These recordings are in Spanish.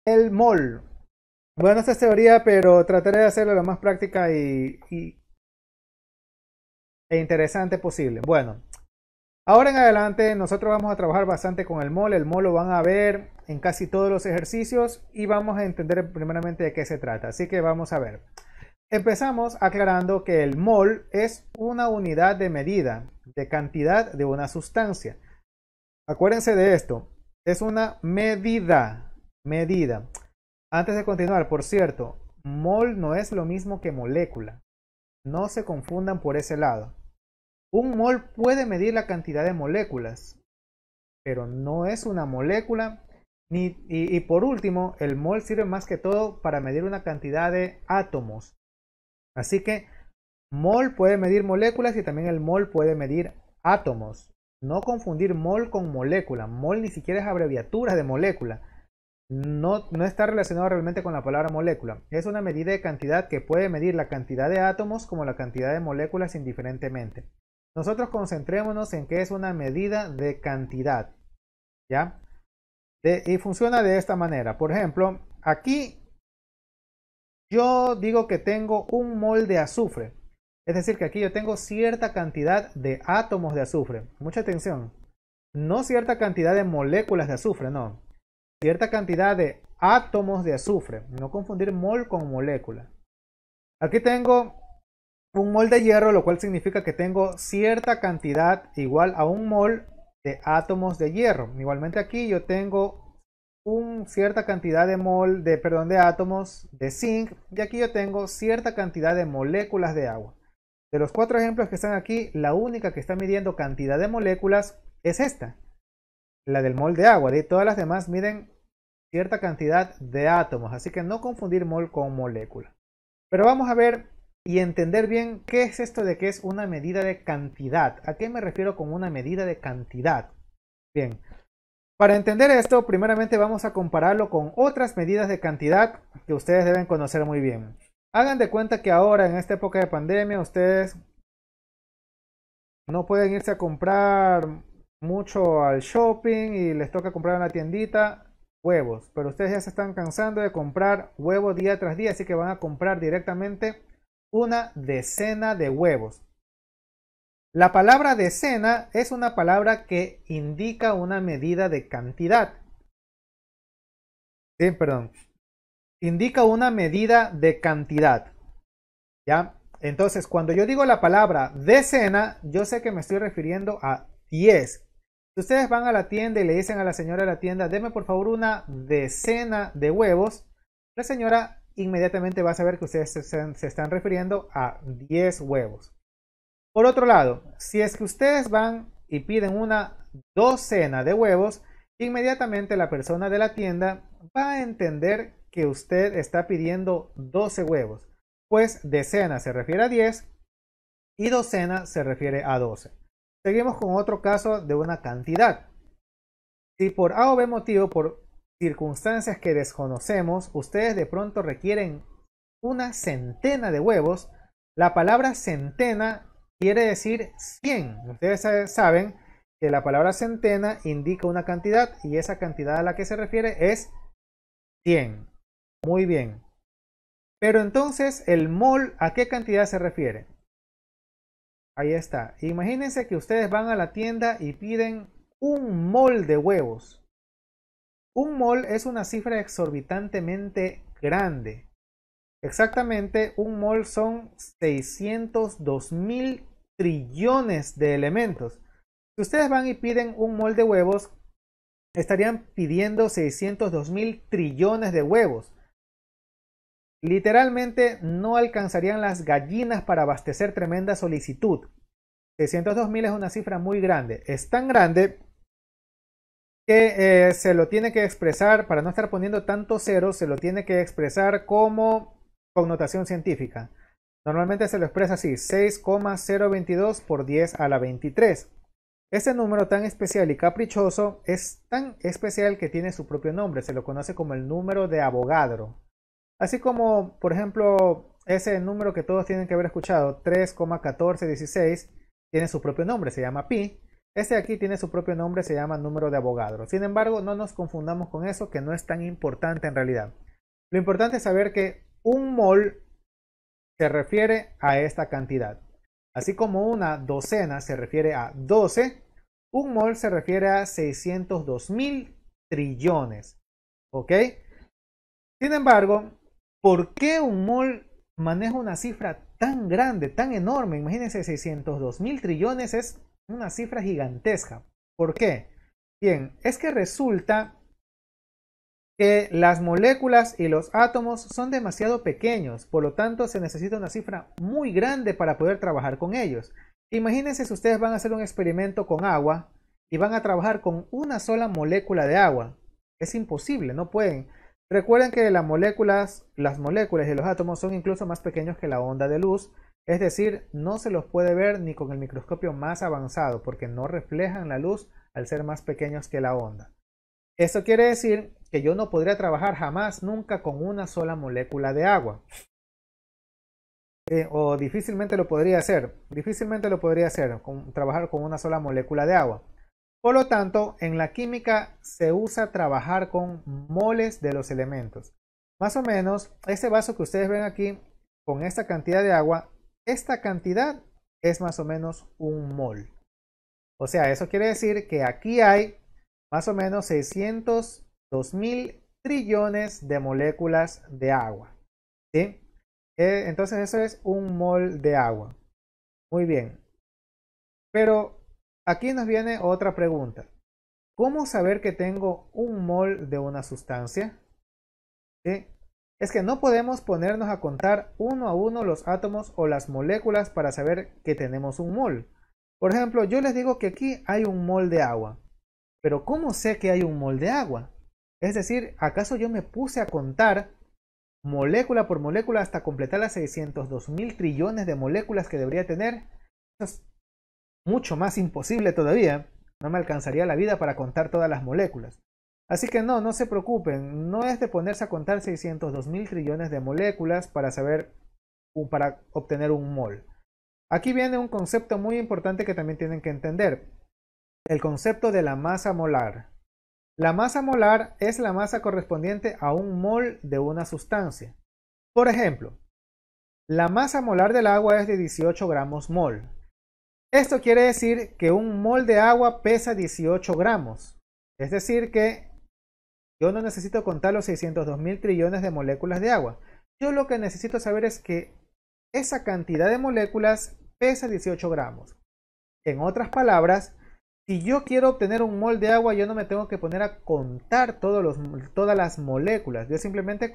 El mol. Bueno, esta es teoría, pero trataré de hacerlo lo más práctica e interesante posible. Bueno, ahora en adelante nosotros vamos a trabajar bastante con el mol. El mol lo van a ver en casi todos los ejercicios y vamos a entender primeramente de qué se trata. Así que vamos a ver. Empezamos aclarando que el mol es una unidad de medida de cantidad de una sustancia. Acuérdense de esto. Es una medida. Medida. Antes de continuar, por cierto, mol no es lo mismo que molécula. No se confundan por ese lado. Un mol puede medir la cantidad de moléculas, pero no es una molécula. Y por último, el mol sirve más que todo para medir una cantidad de átomos. Así que mol puede medir moléculas y también el mol puede medir átomos. No confundir mol con molécula. Mol ni siquiera es abreviatura de molécula. No está relacionado realmente con la palabra molécula. Es una medida de cantidad que puede medir la cantidad de átomos como la cantidad de moléculas indiferentemente. Nosotros concentrémonos en que es una medida de cantidad. ¿Ya? Y funciona de esta manera. Por ejemplo, aquí yo digo que tengo un mol de azufre. Es decir, que aquí yo tengo cierta cantidad de átomos de azufre. Mucha atención. No cierta cantidad de moléculas de azufre, no. Cierta cantidad de átomos de azufre. No confundir mol con molécula. Aquí tengo un mol de hierro, lo cual significa que tengo cierta cantidad igual a un mol de átomos de hierro. Igualmente aquí yo tengo cierta cantidad de de átomos de zinc, y aquí yo tengo cierta cantidad de moléculas de agua. De los cuatro ejemplos que están aquí, la única que está midiendo cantidad de moléculas es esta, la del mol de agua. De todas las demás miden cierta cantidad de átomos, así que no confundir mol con molécula. Pero vamos a ver y entender bien qué es esto de que es una medida de cantidad. ¿A qué me refiero con una medida de cantidad? Bien, para entender esto, primeramente vamos a compararlo con otras medidas de cantidad que ustedes deben conocer muy bien. Hagan de cuenta que ahora, en esta época de pandemia, ustedes no pueden irse a comprar mucho al shopping y les toca comprar en la tiendita huevos, pero ustedes ya se están cansando de comprar huevos día tras día, así que van a comprar directamente una decena de huevos. La palabra decena es una palabra que indica una medida de cantidad. Sí, perdón. Indica una medida de cantidad. ¿Ya? Entonces, cuando yo digo la palabra decena, yo sé que me estoy refiriendo a 10. Si ustedes van a la tienda y le dicen a la señora de la tienda, deme por favor una decena de huevos, la señora inmediatamente va a saber que ustedes se están refiriendo a 10 huevos. Por otro lado, si es que ustedes van y piden una docena de huevos, inmediatamente la persona de la tienda va a entender que usted está pidiendo 12 huevos, pues decena se refiere a 10 y docena se refiere a 12. Seguimos con otro caso de una cantidad. Si por A o B motivo, por circunstancias que desconocemos, ustedes de pronto requieren una centena de huevos, la palabra centena quiere decir 100. Ustedes saben que la palabra centena indica una cantidad y esa cantidad a la que se refiere es 100. Muy bien. Pero entonces, ¿el mol a qué cantidad se refiere? Ahí está. Imagínense que ustedes van a la tienda y piden un mol de huevos. Un mol es una cifra exorbitantemente grande. Exactamente, un mol son 602 mil trillones de elementos. Si ustedes van y piden un mol de huevos, estarían pidiendo 602 mil trillones de huevos. Literalmente no alcanzarían las gallinas para abastecer tremenda solicitud. 602.000 es una cifra muy grande. Es tan grande que se lo tiene que expresar, para no estar poniendo tantos ceros, se lo tiene que expresar como connotación científica. Normalmente se lo expresa así, 6,022 por 10 a la 23. Este número tan especial y caprichoso es tan especial que tiene su propio nombre, se lo conoce como el número de Avogadro. Así como, por ejemplo, ese número que todos tienen que haber escuchado, 3,1416, tiene su propio nombre, se llama pi. Este de aquí tiene su propio nombre, se llama número de Avogadro. Sin embargo, no nos confundamos con eso, que no es tan importante en realidad. Lo importante es saber que un mol se refiere a esta cantidad. Así como una docena se refiere a 12, un mol se refiere a 602.000 trillones. ¿Ok? Sin embargo, ¿por qué un mol maneja una cifra tan grande, tan enorme? Imagínense, 602.000 trillones es una cifra gigantesca. ¿Por qué? Bien, es que resulta que las moléculas y los átomos son demasiado pequeños, por lo tanto se necesita una cifra muy grande para poder trabajar con ellos. Imagínense si ustedes van a hacer un experimento con agua y van a trabajar con una sola molécula de agua. Es imposible, no pueden. Recuerden que las moléculas y los átomos son incluso más pequeños que la onda de luz, es decir, no se los puede ver ni con el microscopio más avanzado porque no reflejan la luz al ser más pequeños que la onda. Esto quiere decir que yo no podría trabajar jamás, nunca con una sola molécula de agua. O difícilmente lo podría hacer. Trabajar con una sola molécula de agua. Por lo tanto, en la química se usa trabajar con moles de los elementos. Más o menos, este vaso que ustedes ven aquí, con esta cantidad de agua, esta cantidad es más o menos un mol. O sea, eso quiere decir que aquí hay más o menos 602.000 trillones de moléculas de agua. ¿Sí? Entonces eso es un mol de agua. Muy bien. Pero aquí nos viene otra pregunta. ¿Cómo saber que tengo un mol de una sustancia? ¿Sí? Es que no podemos ponernos a contar uno a uno los átomos o las moléculas para saber que tenemos un mol. Por ejemplo, yo les digo que aquí hay un mol de agua. Pero ¿cómo sé que hay un mol de agua? Es decir, ¿acaso yo me puse a contar molécula por molécula hasta completar las 602.000 trillones de moléculas que debería tener? Eso es mucho más imposible todavía. No me alcanzaría la vida para contar todas las moléculas. Así que no se preocupen. No es de ponerse a contar 602.000 trillones de moléculas para obtener un mol. Aquí viene un concepto muy importante que también tienen que entender. El concepto de la masa molar. La masa molar es la masa correspondiente a un mol de una sustancia. Por ejemplo, la masa molar del agua es de 18 gramos mol. Esto quiere decir que un mol de agua pesa 18 gramos. Es decir que yo no necesito contar los 602.000 trillones de moléculas de agua. Yo lo que necesito saber es que esa cantidad de moléculas pesa 18 gramos. En otras palabras, si yo quiero obtener un mol de agua, yo no me tengo que poner a contar todas las moléculas. Yo simplemente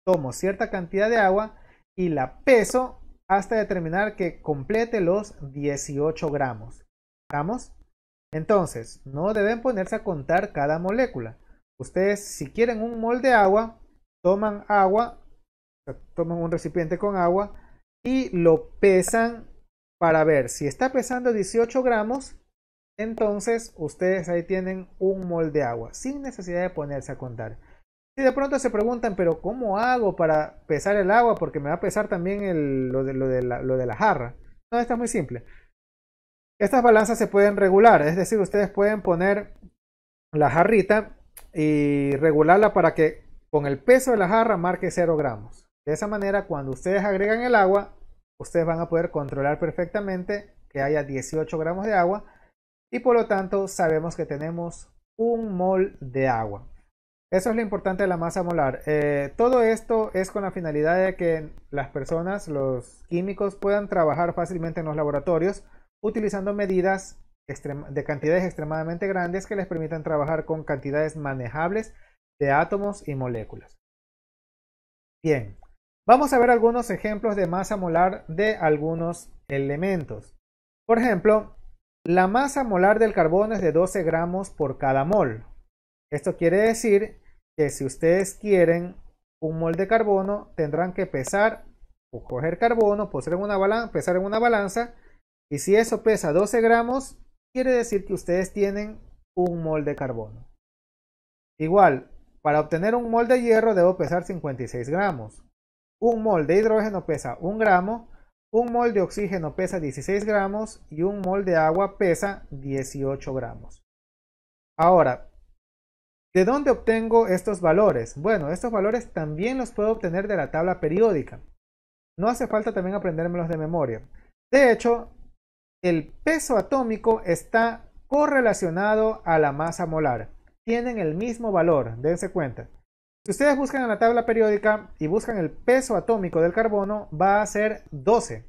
tomo cierta cantidad de agua y la peso hasta determinar que complete los 18 gramos. ¿Estamos? Entonces, no deben ponerse a contar cada molécula. Ustedes, si quieren un mol de agua, toman un recipiente con agua y lo pesan para ver si está pesando 18 gramos. Entonces ustedes ahí tienen un mol de agua sin necesidad de ponerse a contar. Si de pronto se preguntan, pero ¿cómo hago para pesar el agua? Porque me va a pesar también lo de la jarra. No, esto es muy simple. Estas balanzas se pueden regular, es decir, ustedes pueden poner la jarrita y regularla para que con el peso de la jarra marque 0 gramos. De esa manera, cuando ustedes agregan el agua, ustedes van a poder controlar perfectamente que haya 18 gramos de agua y por lo tanto sabemos que tenemos un mol de agua. Eso es lo importante de la masa molar. Todo esto es con la finalidad de que las personas, los químicos, puedan trabajar fácilmente en los laboratorios utilizando medidas de cantidades extremadamente grandes que les permitan trabajar con cantidades manejables de átomos y moléculas. Bien, vamos a ver algunos ejemplos de masa molar de algunos elementos. Por ejemplo, la masa molar del carbono es de 12 gramos por cada mol. Esto quiere decir que si ustedes quieren un mol de carbono, tendrán que pesar o coger carbono, pesar en una balanza, y si eso pesa 12 gramos, quiere decir que ustedes tienen un mol de carbono. Igual, para obtener un mol de hierro debo pesar 56 gramos. Un mol de hidrógeno pesa 1 gramo, un mol de oxígeno pesa 16 gramos y un mol de agua pesa 18 gramos. Ahora, ¿de dónde obtengo estos valores? Bueno, estos valores también los puedo obtener de la tabla periódica. No hace falta también aprendérmelos de memoria. De hecho, el peso atómico está correlacionado a la masa molar. Tienen el mismo valor, dense cuenta. Si ustedes buscan en la tabla periódica y buscan el peso atómico del carbono, va a ser 12.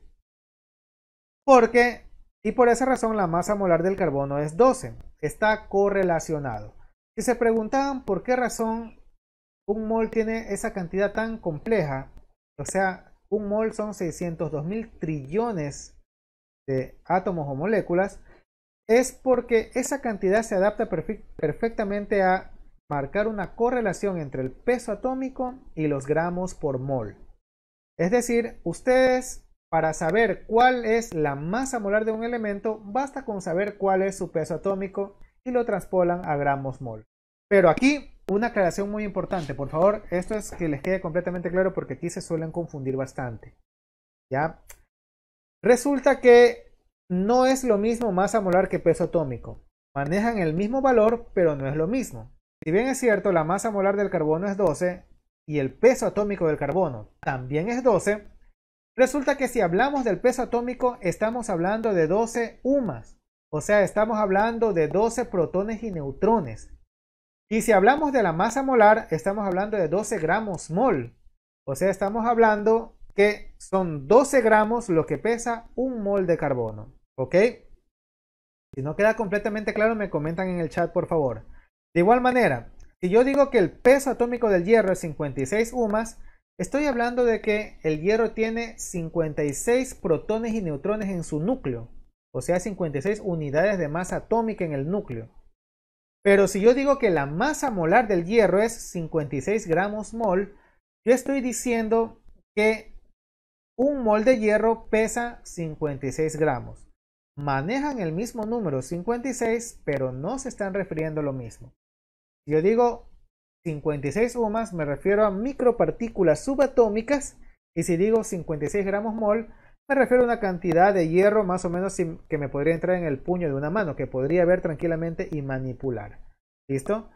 Y por esa razón la masa molar del carbono es 12. Está correlacionado. Si se preguntaban por qué razón un mol tiene esa cantidad tan compleja, o sea, un mol son 602.000 trillones de átomos o moléculas, es porque esa cantidad se adapta perfectamente a marcar una correlación entre el peso atómico y los gramos por mol. Es decir, ustedes para saber cuál es la masa molar de un elemento, basta con saber cuál es su peso atómico y lo traspolan a gramos mol. Pero aquí una aclaración muy importante, por favor, esto es que les quede completamente claro porque aquí se suelen confundir bastante. ¿Ya? Resulta que no es lo mismo masa molar que peso atómico. Manejan el mismo valor, pero no es lo mismo. Si bien es cierto, la masa molar del carbono es 12 y el peso atómico del carbono también es 12, resulta que si hablamos del peso atómico estamos hablando de 12 UMAS, o sea, estamos hablando de 12 protones y neutrones. Y si hablamos de la masa molar, estamos hablando de 12 gramos mol, o sea, estamos hablando que son 12 gramos lo que pesa un mol de carbono, ¿ok? Si no queda completamente claro, me comentan en el chat, por favor. De igual manera, si yo digo que el peso atómico del hierro es 56 UMAS, estoy hablando de que el hierro tiene 56 protones y neutrones en su núcleo, o sea, 56 unidades de masa atómica en el núcleo. Pero si yo digo que la masa molar del hierro es 56 gramos mol, yo estoy diciendo que un mol de hierro pesa 56 gramos. Manejan el mismo número 56, pero no se están refiriendo a lo mismo. Si yo digo 56 UMAS, me refiero a micropartículas subatómicas, y si digo 56 gramos mol, me refiero a una cantidad de hierro más o menos que me podría entrar en el puño de una mano, que podría ver tranquilamente y manipular. ¿Listo?